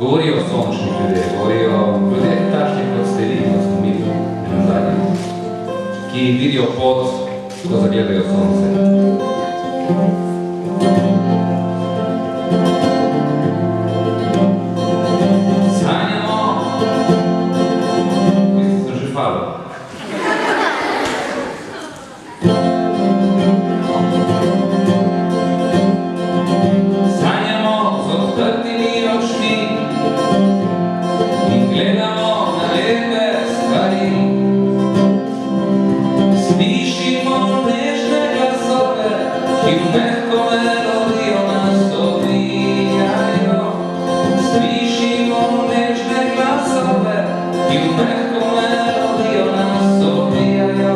Govorijo o sončnih ljudeh, govorijo o ljudeh takšnih kot ste vi, kot smo mi na zadnjem, ki vidijo pot, ko zagledajo sonce. Sanjamo, mislim, sem že falil. Sanjamo z odprtimi očmi in gledamo na lepe stvari. Slišimo nežne glasove, ki v mehko melodijo nas obijajo. Slišimo nežne glasove, ki v mehko melodijo nas obijajo.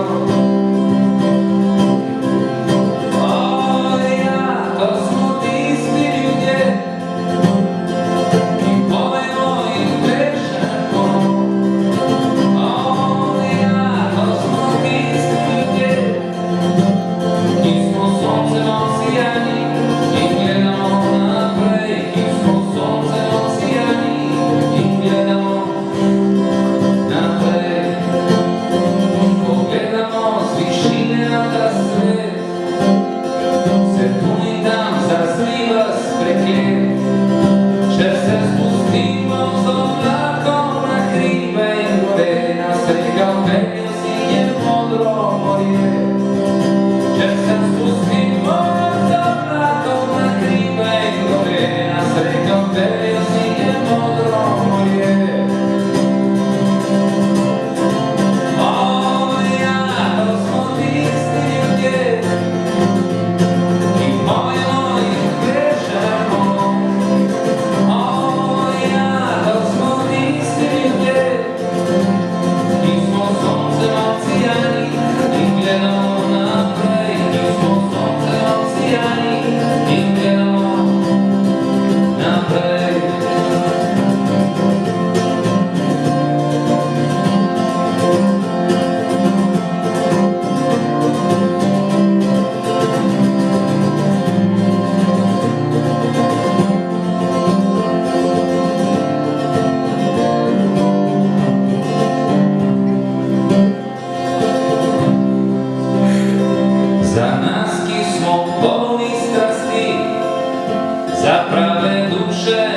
Za prave duše